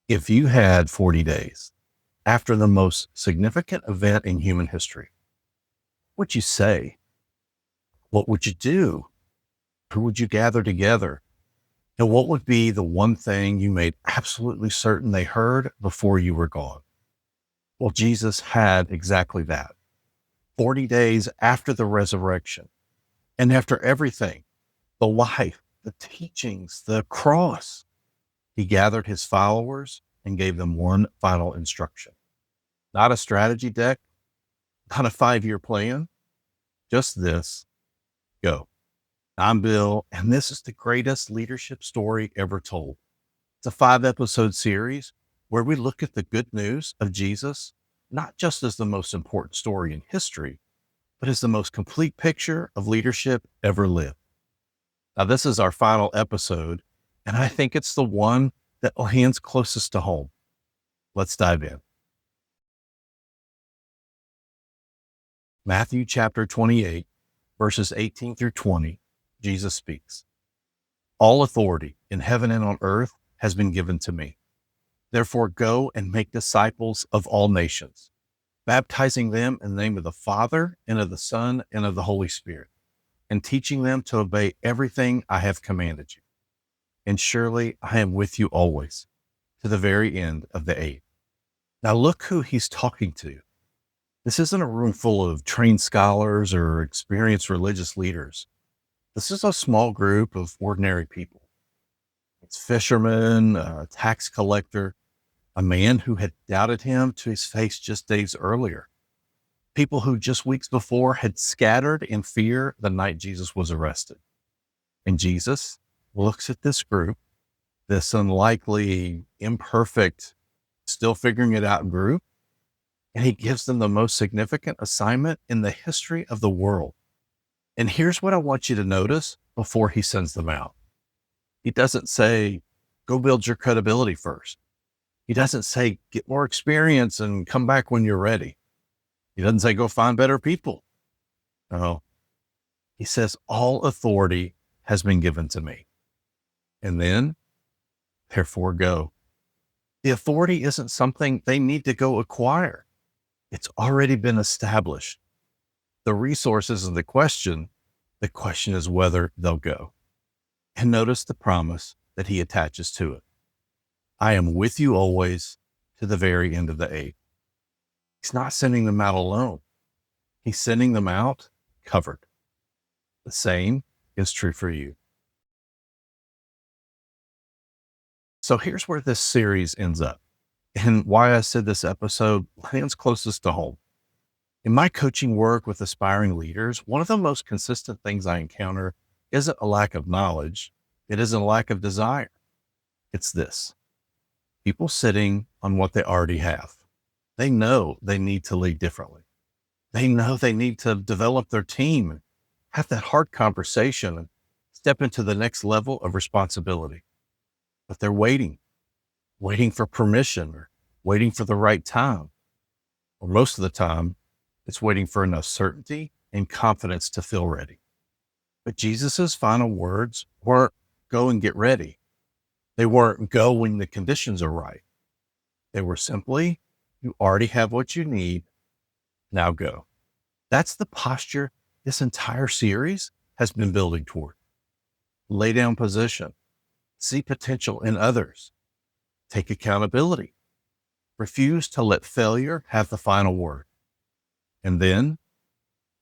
If you had 40 days after the most significant event in human history, what would you say? What would you do? Who would you gather together? And what would be the one thing you made absolutely certain they heard before you were gone? Well, Jesus had exactly that. 40 days after the resurrection and after everything, the life, the teachings, the cross, he gathered his followers and gave them one final instruction. Not a strategy deck, not a 5-year plan, just this: go. I'm Bill, and this is the greatest leadership story ever told. It's a 5-episode series where we look at the good news of Jesus, not just as the most important story in history, but as the most complete picture of leadership ever lived. Now, this is our final episode, and I think it's the one that lands closest to home. Let's dive in. Matthew chapter 28, verses 18 through 20, Jesus speaks. All authority in heaven and on earth has been given to me. Therefore, go and make disciples of all nations, baptizing them in the name of the Father and of the Son and of the Holy Spirit, and teaching them to obey everything I have commanded you. And surely I am with you always, to the very end of the age. Now look who he's talking to. This isn't a room full of trained scholars or experienced religious leaders. This is a small group of ordinary people. It's fishermen, a tax collector, a man who had doubted him to his face just days earlier, people who just weeks before had scattered in fear the night Jesus was arrested. And Jesus looks at this group, this unlikely, imperfect, still figuring it out group, and he gives them the most significant assignment in the history of the world. And here's what I want you to notice before he sends them out. He doesn't say, go build your credibility first. He doesn't say, get more experience and come back when you're ready. He doesn't say, go find better people. No, he says, all authority has been given to me. And then, therefore, go. The authority isn't something they need to go acquire. It's already been established. The resource isn't the question. The question is whether they'll go. And notice the promise that he attaches to it. I am with you always, to the very end of the age. He's not sending them out alone. He's sending them out covered. The same is true for you. So here's where this series ends up, and why I said this episode lands closest to home. In my coaching work with aspiring leaders, one of the most consistent things I encounter isn't a lack of knowledge. It isn't a lack of desire. It's this: people sitting on what they already have. They know they need to lead differently. They know they need to develop their team and have that hard conversation and step into the next level of responsibility. But they're waiting for permission or waiting for the right time. Or most of the time, it's waiting for enough certainty and confidence to feel ready. But Jesus's final words weren't go and get ready. They weren't go when the conditions are right. They were simply, you already have what you need, now go. That's the posture this entire series has been building toward. Lay down position, see potential in others, take accountability, refuse to let failure have the final word, and then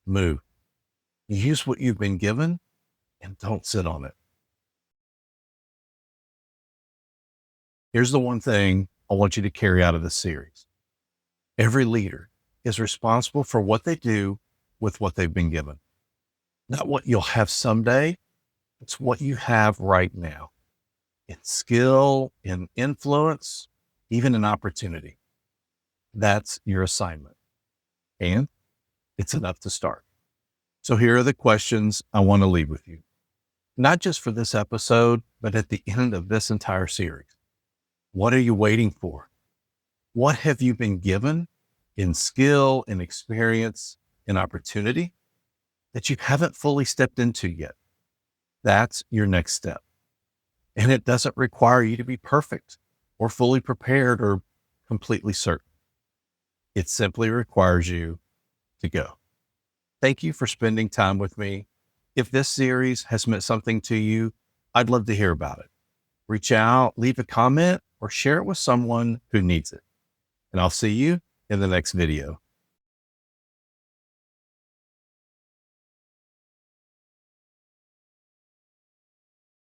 move. Use what you've been given and don't sit on it. Here's the one thing I want you to carry out of this series. Every leader is responsible for what they do with what they've been given. Not what you'll have someday, it's what you have right now. In skill, in influence, even in opportunity. That's your assignment. And it's enough to start. So here are the questions I want to leave with you. Not just for this episode, but at the end of this entire series. What are you waiting for? What have you been given in skill, in experience, in opportunity that you haven't fully stepped into yet? That's your next step. And it doesn't require you to be perfect or fully prepared or completely certain. It simply requires you to go. Thank you for spending time with me. If this series has meant something to you, I'd love to hear about it. Reach out, leave a comment, or share it with someone who needs it. And I'll see you in the next video.